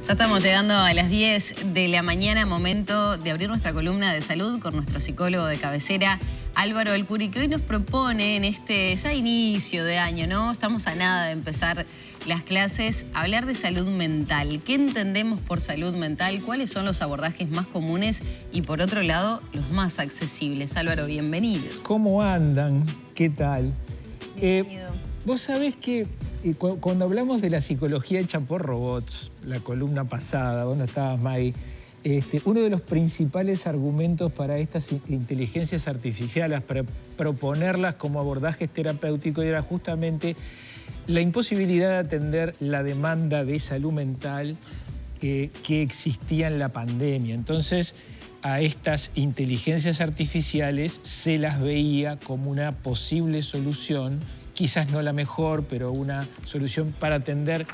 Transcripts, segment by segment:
Ya estamos llegando a las 10 de la mañana, momento de abrir nuestra columna de salud con nuestro psicólogo de cabecera, Álvaro Alcuri, que hoy nos propone en este ya inicio de año, ¿no? Estamos a nada de empezar las clases, hablar de salud mental. ¿Qué entendemos por salud mental? ¿Cuáles son los abordajes más comunes? Y por otro lado, los más accesibles. Álvaro, bienvenido. ¿Cómo andan? ¿Qué tal? Bienvenido. Vos sabés que cuando hablamos de la psicología hecha por robots, la columna pasada, vos no estabas, Maggie, uno de los principales argumentos para estas inteligencias artificiales, para proponerlas como abordajes terapéuticos, era justamente la imposibilidad de atender la demanda de salud mental que existía en la pandemia. Entonces, a estas inteligencias artificiales se las veía como una posible solución, quizás no la mejor, pero una solución para atender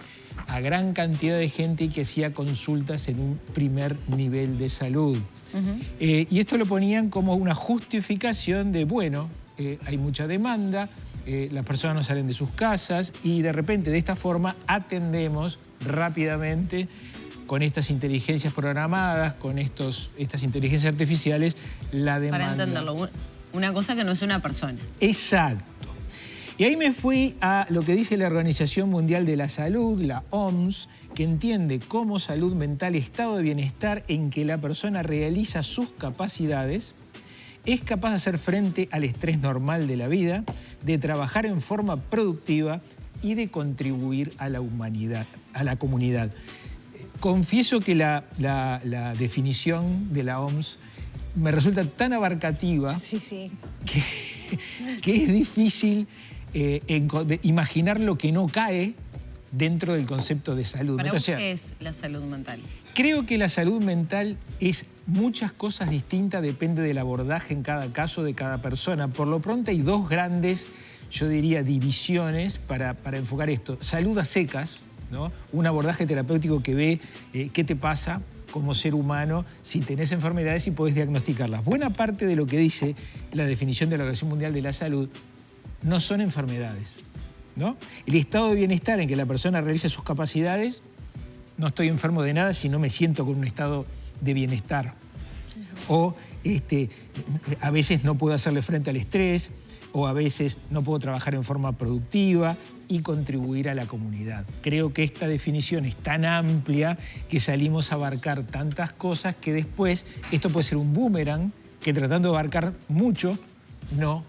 a gran cantidad de gente que hacía consultas en un primer nivel de salud. Y esto lo ponían como una justificación de, bueno, hay mucha demanda, las personas no salen de sus casas y de repente de esta forma atendemos rápidamente con estas inteligencias programadas, con estas inteligencias artificiales, la demanda. Para entenderlo, una cosa que no es una persona. Exacto. Y ahí me fui a lo que dice la Organización Mundial de la Salud, la OMS, que entiende como salud mental estado de bienestar en que la persona realiza sus capacidades, es capaz de hacer frente al estrés normal de la vida, de trabajar en forma productiva y de contribuir a la humanidad, a la comunidad. Confieso que la definición de la OMS me resulta tan abarcativa que es difícil imaginar lo que no cae dentro del concepto de salud. ¿Para vos qué es la salud mental? Creo que la salud mental es muchas cosas distintas, depende del abordaje en cada caso de cada persona. Por lo pronto hay dos grandes, yo diría, divisiones para enfocar esto. Salud a secas, ¿no? Un abordaje terapéutico que ve qué te pasa como ser humano, si tenés enfermedades y podés diagnosticarlas. Buena parte de lo que dice la definición de la Organización Mundial de la Salud no son enfermedades, ¿no? El estado de bienestar en que la persona realiza sus capacidades, no estoy enfermo de nada si no me siento con un estado de bienestar. O a veces no puedo hacerle frente al estrés, o a veces no puedo trabajar en forma productiva y contribuir a la comunidad. Creo que esta definición es tan amplia que salimos a abarcar tantas cosas que después esto puede ser un boomerang que tratando de abarcar mucho no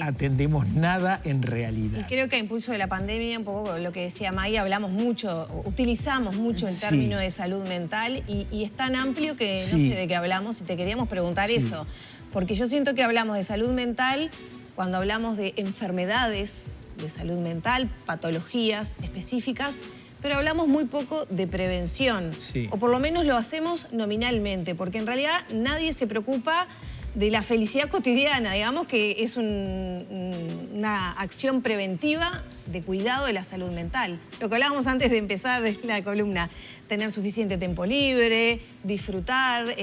atendemos nada en realidad. Y creo que a impulso de la pandemia, un poco lo que decía Maggie, hablamos mucho, utilizamos mucho el término de salud mental y es tan amplio que no sé de qué hablamos y te queríamos preguntar eso. Porque yo siento que hablamos de salud mental cuando hablamos de enfermedades de salud mental, patologías específicas, pero hablamos muy poco de prevención. O por lo menos lo hacemos nominalmente, porque en realidad nadie se preocupa de la felicidad cotidiana, digamos que es una acción preventiva de cuidado de la salud mental. Lo que hablábamos antes de empezar la columna, tener suficiente tiempo libre, disfrutar,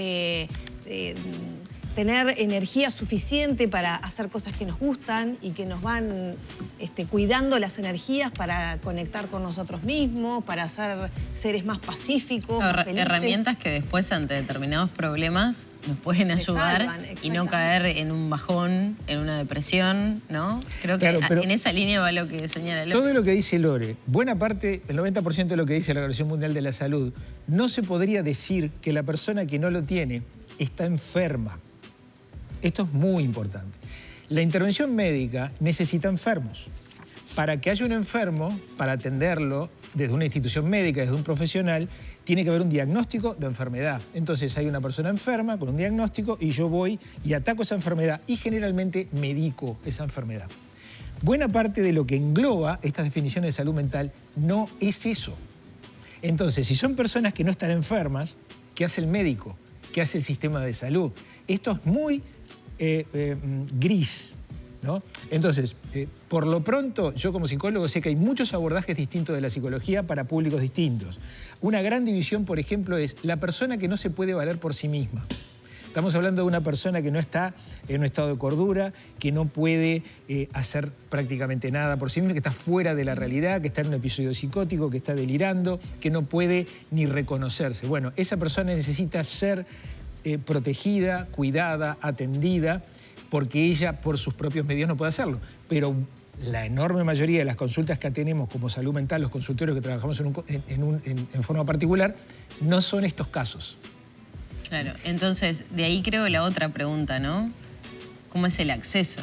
tener energía suficiente para hacer cosas que nos gustan y que nos van cuidando las energías para conectar con nosotros mismos, para ser seres más pacíficos, más felices. Herramientas que después ante determinados problemas nos pueden ayudar y no caer en un bajón, en una depresión, ¿no? Creo que en esa línea va lo que señala Lore. Todo lo que dice Lore, buena parte, el 90% de lo que dice la Organización Mundial de la Salud, no se podría decir que la persona que no lo tiene está enferma. Esto es muy importante. La intervención médica necesita enfermos. Para que haya un enfermo, para atenderlo desde una institución médica, desde un profesional, tiene que haber un diagnóstico de enfermedad. Entonces hay una persona enferma con un diagnóstico y yo voy y ataco esa enfermedad y generalmente medico esa enfermedad. Buena parte de lo que engloba estas definiciones de salud mental no es eso. Entonces, si son personas que no están enfermas, ¿qué hace el médico? ¿Qué hace el sistema de salud? Esto es muy gris, ¿no? Entonces, por lo pronto, yo como psicólogo sé que hay muchos abordajes distintos de la psicología para públicos distintos. Una gran división, por ejemplo, es la persona que no se puede valer por sí misma. Estamos hablando de una persona que no está en un estado de cordura, que no puede hacer prácticamente nada por sí mismo, que está fuera de la realidad, que está en un episodio psicótico, que está delirando, que no puede ni reconocerse. Bueno, esa persona necesita ser protegida, cuidada, atendida, porque ella por sus propios medios no puede hacerlo. Pero la enorme mayoría de las consultas que tenemos como salud mental, los consultorios que trabajamos en forma particular, no son estos casos. Claro, entonces de ahí creo la otra pregunta, ¿no? ¿Cómo es el acceso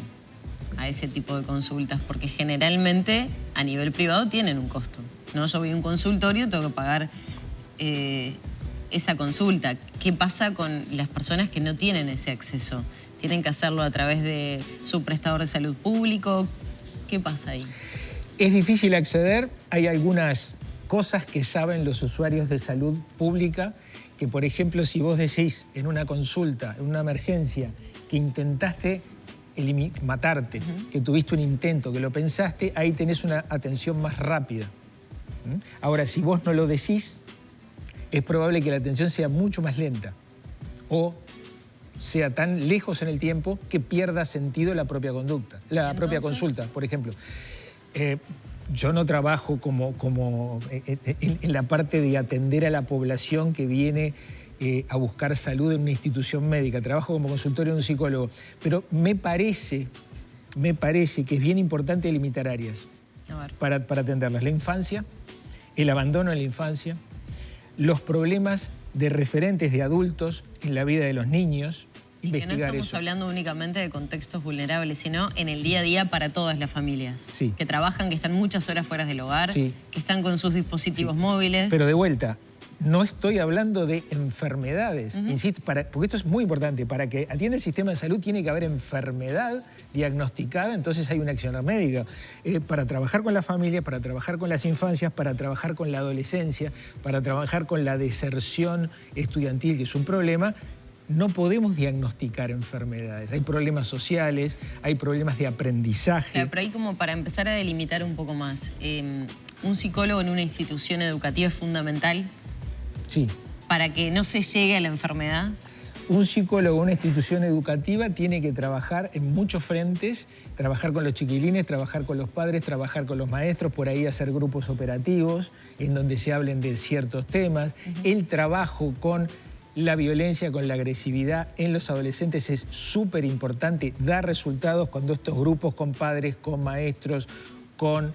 a ese tipo de consultas? Porque generalmente a nivel privado tienen un costo, ¿no? Yo voy a un consultorio, tengo que pagar esa consulta. ¿Qué pasa con las personas que no tienen ese acceso? ¿Tienen que hacerlo a través de su prestador de salud público? ¿Qué pasa ahí? Es difícil acceder. Hay algunas cosas que saben los usuarios de salud pública, que por ejemplo, si vos decís en una consulta, en una emergencia, que intentaste matarte, que tuviste un intento, que lo pensaste, ahí tenés una atención más rápida. Ahora, si vos no lo decís, es probable que la atención sea mucho más lenta o sea tan lejos en el tiempo que pierda sentido la propia conducta, propia consulta, por ejemplo. Yo no trabajo en la parte de atender a la población que viene a buscar salud en una institución médica. Trabajo como consultorio de un psicólogo. Pero me parece que es bien importante delimitar áreas para atenderlas. La infancia, el abandono en la infancia, los problemas de referentes de adultos en la vida de los niños. Y que no estamos hablando únicamente de contextos vulnerables, sino en el día a día para todas las familias. Sí. Que trabajan, que están muchas horas fuera del hogar, sí, que están con sus dispositivos móviles. Pero de vuelta, no estoy hablando de enfermedades, insisto, porque esto es muy importante. Para que atienda el sistema de salud tiene que haber enfermedad diagnosticada, entonces hay una acción médica. Para trabajar con la familia, para trabajar con las infancias, para trabajar con la adolescencia, para trabajar con la deserción estudiantil, que es un problema, no podemos diagnosticar enfermedades. Hay problemas sociales, hay problemas de aprendizaje. Claro, pero ahí como para empezar a delimitar un poco más, ¿un psicólogo en una institución educativa es fundamental? Sí. ¿Para que no se llegue a la enfermedad? Un psicólogo en una institución educativa tiene que trabajar en muchos frentes, trabajar con los chiquilines, trabajar con los padres, trabajar con los maestros, por ahí hacer grupos operativos en donde se hablen de ciertos temas. El trabajo con la violencia, con la agresividad en los adolescentes es súper importante. Da resultados cuando estos grupos con padres, con maestros, con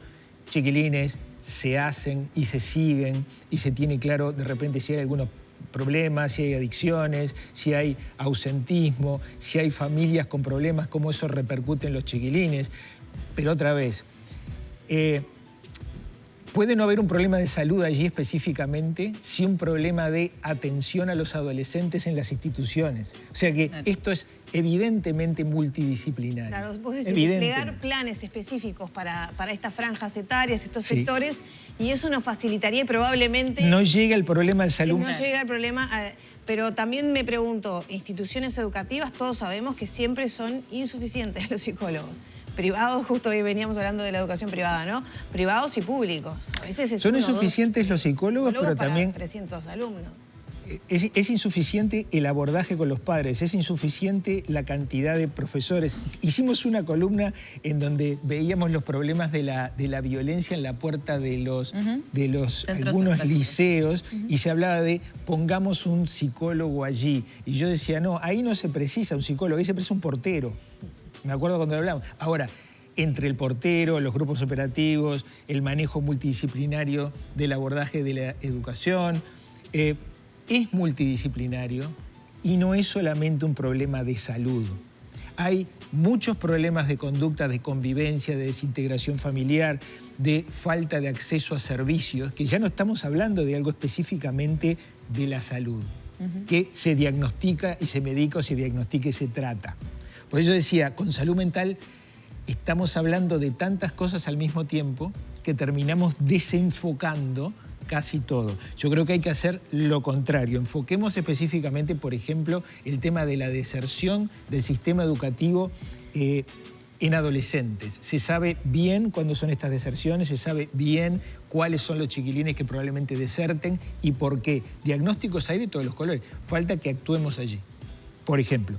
chiquilines se hacen y se siguen y se tiene claro de repente si hay algunos problemas, si hay adicciones, si hay ausentismo, si hay familias con problemas, cómo eso repercute en los chiquilines. Pero otra vez, puede no haber un problema de salud allí específicamente, sí un problema de atención a los adolescentes en las instituciones. O sea que esto es evidentemente multidisciplinario. Claro, vos decís, desplegar planes específicos para estas franjas etarias, estos sectores, y eso nos facilitaría y probablemente... No llega el problema de salud. No llega el problema... Pero también me pregunto, instituciones educativas, todos sabemos que siempre son insuficientes los psicólogos. Privados, justo hoy veníamos hablando de la educación privada, ¿no? Privados y públicos. A veces son insuficientes los psicólogos, pero también... 300 alumnos. Es insuficiente el abordaje con los padres, es insuficiente la cantidad de profesores. Hicimos una columna en donde veíamos los problemas de la violencia en la puerta de algunos liceos y se hablaba de pongamos un psicólogo allí. Y yo decía, no, ahí no se precisa un psicólogo, ahí se precisa un portero. Me acuerdo cuando hablamos. Ahora, entre el portero, los grupos operativos, el manejo multidisciplinario del abordaje de la educación, es multidisciplinario y no es solamente un problema de salud. Hay muchos problemas de conducta, de convivencia, de desintegración familiar, de falta de acceso a servicios, que ya no estamos hablando de algo específicamente de la salud, que se diagnostica y se medica o se diagnostica y se trata. Por eso decía, con salud mental estamos hablando de tantas cosas al mismo tiempo que terminamos desenfocando casi todo. Yo creo que hay que hacer lo contrario. Enfoquemos específicamente, por ejemplo, el tema de la deserción del sistema educativo en adolescentes. Se sabe bien cuándo son estas deserciones, se sabe bien cuáles son los chiquilines que probablemente deserten y por qué. Diagnósticos hay de todos los colores. Falta que actuemos allí. por ejemplo.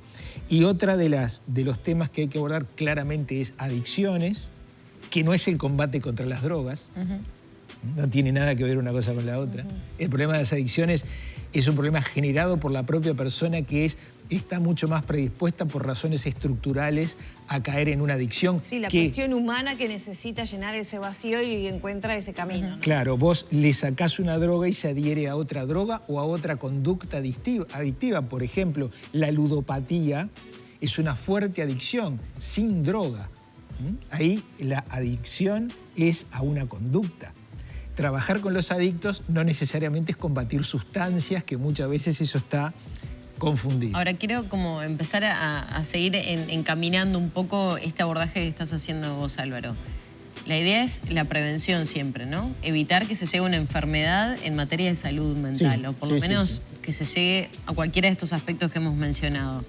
Y otra de los temas que hay que abordar claramente es adicciones, que no es el combate contra las drogas. No tiene nada que ver una cosa con la otra. El problema de las adicciones es un problema generado por la propia persona que está mucho más predispuesta por razones estructurales a caer en una adicción. Sí, la cuestión humana que necesita llenar ese vacío y encuentra ese camino, ¿no? Claro, vos le sacás una droga y se adhiere a otra droga o a otra conducta adictiva. Por ejemplo, la ludopatía es una fuerte adicción sin droga. Ahí la adicción es a una conducta. Trabajar con los adictos no necesariamente es combatir sustancias, que muchas veces eso está confundido. Ahora quiero como empezar a seguir encaminando un poco este abordaje que estás haciendo vos, Álvaro. La idea es la prevención siempre, ¿no? Evitar que se llegue a una enfermedad en materia de salud mental, sí, o por lo menos que se llegue a cualquiera de estos aspectos que hemos mencionado.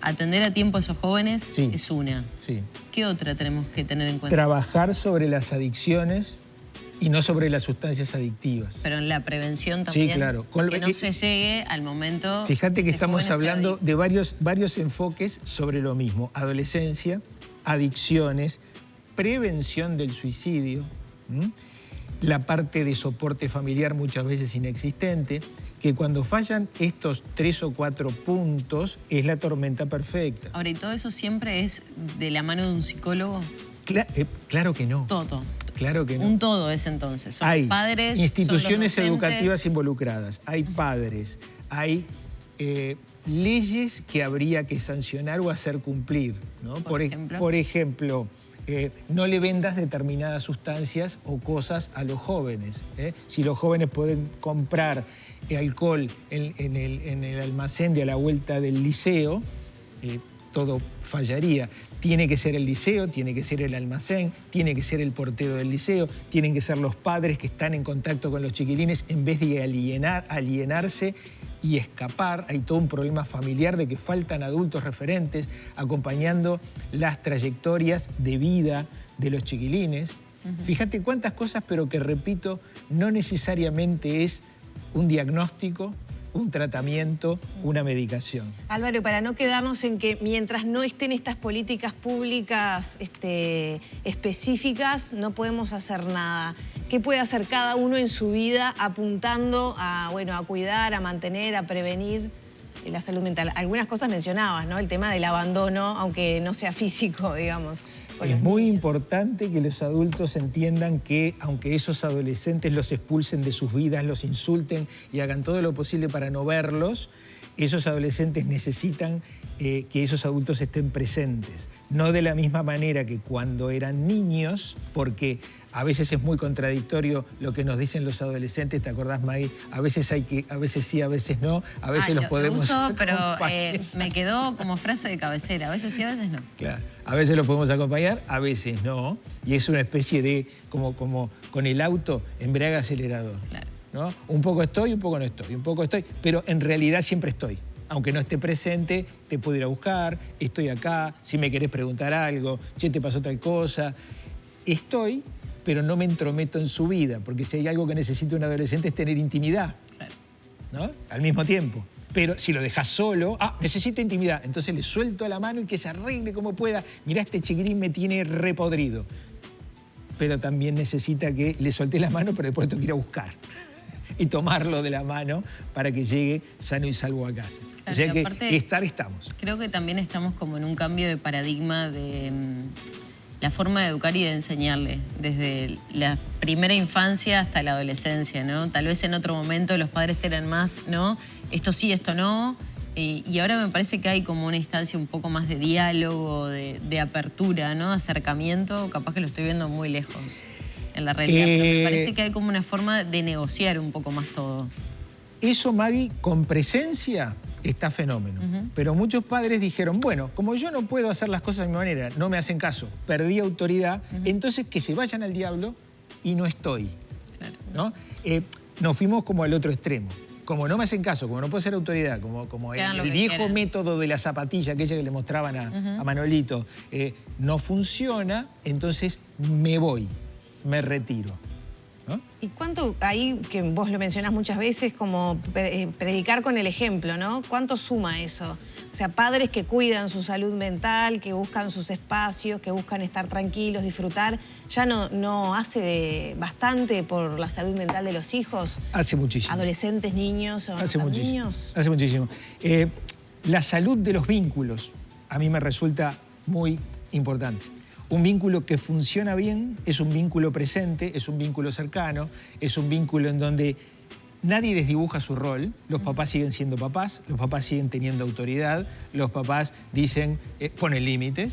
Atender a tiempo a esos jóvenes es una. Sí. ¿Qué otra tenemos que tener en cuenta? Trabajar sobre las adicciones y no sobre las sustancias adictivas. Pero en la prevención también. Sí, claro. Que no se llegue al momento... Fíjate que estamos hablando de varios enfoques sobre lo mismo. Adolescencia, adicciones, prevención del suicidio, la parte de soporte familiar muchas veces inexistente, que cuando fallan estos 3 o 4 puntos es la tormenta perfecta. Ahora, ¿y todo eso siempre es de la mano de un psicólogo? Claro que no. Todo. Claro que no. Un todo es entonces. Son hay padres, instituciones son los docentes. educativas involucradas, hay padres, hay leyes que habría que sancionar o hacer cumplir, ¿no? Por ejemplo, no le vendas determinadas sustancias o cosas a los jóvenes. Si los jóvenes pueden comprar alcohol en el almacén de a la vuelta del liceo, todo fallaría. Tiene que ser el liceo, tiene que ser el almacén, tiene que ser el portero del liceo, tienen que ser los padres que están en contacto con los chiquilines en vez de alienarse y escapar. Hay todo un problema familiar de que faltan adultos referentes acompañando las trayectorias de vida de los chiquilines. Fíjate cuántas cosas, pero que repito, no necesariamente es un diagnóstico, un tratamiento, una medicación. Álvaro, para no quedarnos en que mientras no estén estas políticas públicas específicas, no podemos hacer nada. ¿Qué puede hacer cada uno en su vida apuntando a cuidar, a mantener, a prevenir la salud mental? Algunas cosas mencionabas, ¿no? El tema del abandono, aunque no sea físico, digamos. Es muy importante que los adultos entiendan que, aunque esos adolescentes los expulsen de sus vidas, los insulten y hagan todo lo posible para no verlos, esos adolescentes necesitan que esos adultos estén presentes. No de la misma manera que cuando eran niños, porque a veces es muy contradictorio lo que nos dicen los adolescentes, ¿te acordás, Maggie? A veces sí, a veces no, a veces los podemos... Lo uso, pero me quedó como frase de cabecera, a veces sí, a veces no. Claro, a veces los podemos acompañar, a veces no, y es una especie de, como con el auto, embrague acelerador. Claro. ¿No? Un poco estoy, un poco no estoy, un poco estoy, pero en realidad siempre estoy. Aunque no esté presente, te puedo ir a buscar, estoy acá, si me querés preguntar algo, che, te pasó tal cosa. Estoy, pero no me entrometo en su vida, porque si hay algo que necesita un adolescente es tener intimidad, claro, ¿no? Al mismo tiempo. Pero si lo dejas solo, necesita intimidad, entonces le suelto la mano y que se arregle como pueda. Mirá, este chiquirín me tiene repodrido. Pero también necesita que le solté la mano, pero después tengo que ir a buscar y tomarlo de la mano para que llegue sano y salvo a casa. Claro, o sea que aparte, estamos. Creo que también estamos como en un cambio de paradigma de la forma de educar y de enseñarle, desde la primera infancia hasta la adolescencia, ¿no? Tal vez en otro momento los padres eran más, ¿no? Esto sí, esto no. Y ahora me parece que hay como una instancia un poco más de diálogo, de apertura, ¿no? Acercamiento, capaz que lo estoy viendo muy lejos en la realidad, pero me parece que hay como una forma de negociar un poco más todo. Eso, Maggie, con presencia está fenómeno. Pero muchos padres dijeron, bueno, como yo no puedo hacer las cosas de mi manera, no me hacen caso, perdí autoridad, entonces que se vayan al diablo y no estoy. Claro. ¿No? Nos fuimos como al otro extremo. Como no me hacen caso, como no puedo ser autoridad, como el viejo método de la zapatilla, aquella que le mostraban a Manolito, no funciona, entonces me voy, me retiro. ¿no? ¿Y cuánto, ahí que vos lo mencionás muchas veces, como predicar con el ejemplo, ¿no? ¿Cuánto suma eso? O sea, padres que cuidan su salud mental, que buscan sus espacios, que buscan estar tranquilos, disfrutar, ¿ya no hace bastante por la salud mental de los hijos? Hace muchísimo. Adolescentes, niños o hace muchísimo. niños. Hace muchísimo. La salud de los vínculos a mí me resulta muy importante. Un vínculo que funciona bien es un vínculo presente, es un vínculo cercano, es un vínculo en donde nadie desdibuja su rol. Los papás siguen siendo papás, los papás siguen teniendo autoridad, los papás dicen, ponen límites,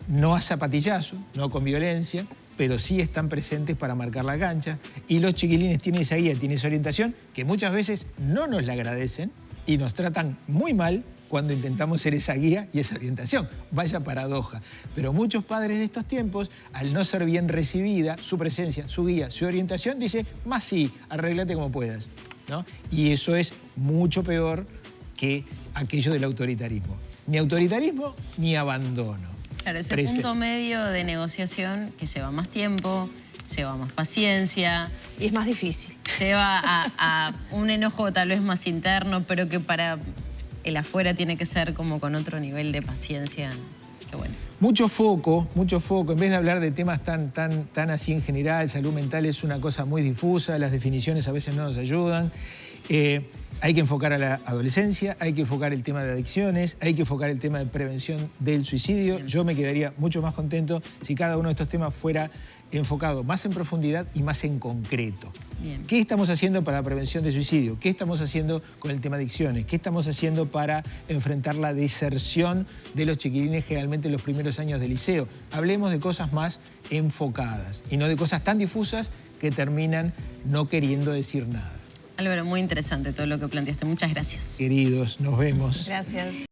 no a zapatillazo, no con violencia, pero sí están presentes para marcar la cancha. Y los chiquilines tienen esa guía, tienen esa orientación que muchas veces no nos la agradecen y nos tratan muy mal cuando intentamos ser esa guía y esa orientación. Vaya paradoja. Pero muchos padres de estos tiempos, al no ser bien recibida su presencia, su guía, su orientación, dice, más sí, arréglate como puedas, ¿no? Y eso es mucho peor que aquello del autoritarismo. Ni autoritarismo ni abandono. Claro, ese punto medio de negociación que lleva más tiempo, lleva más paciencia. Y es más difícil. Lleva a un enojo tal vez más interno, pero que para el afuera tiene que ser como con otro nivel de paciencia. Qué bueno. Mucho foco. En vez de hablar de temas tan así en general, salud mental es una cosa muy difusa, las definiciones a veces no nos ayudan. Hay que enfocar a la adolescencia, hay que enfocar el tema de adicciones, hay que enfocar el tema de prevención del suicidio. Yo me quedaría mucho más contento si cada uno de estos temas fuera enfocado más en profundidad y más en concreto. Bien. ¿Qué estamos haciendo para la prevención del suicidio? ¿Qué estamos haciendo con el tema de adicciones? ¿Qué estamos haciendo para enfrentar la deserción de los chiquilines generalmente en los primeros años del liceo? Hablemos de cosas más enfocadas y no de cosas tan difusas que terminan no queriendo decir nada. Álvaro, muy interesante todo lo que planteaste. Muchas gracias. Queridos, nos vemos. Gracias.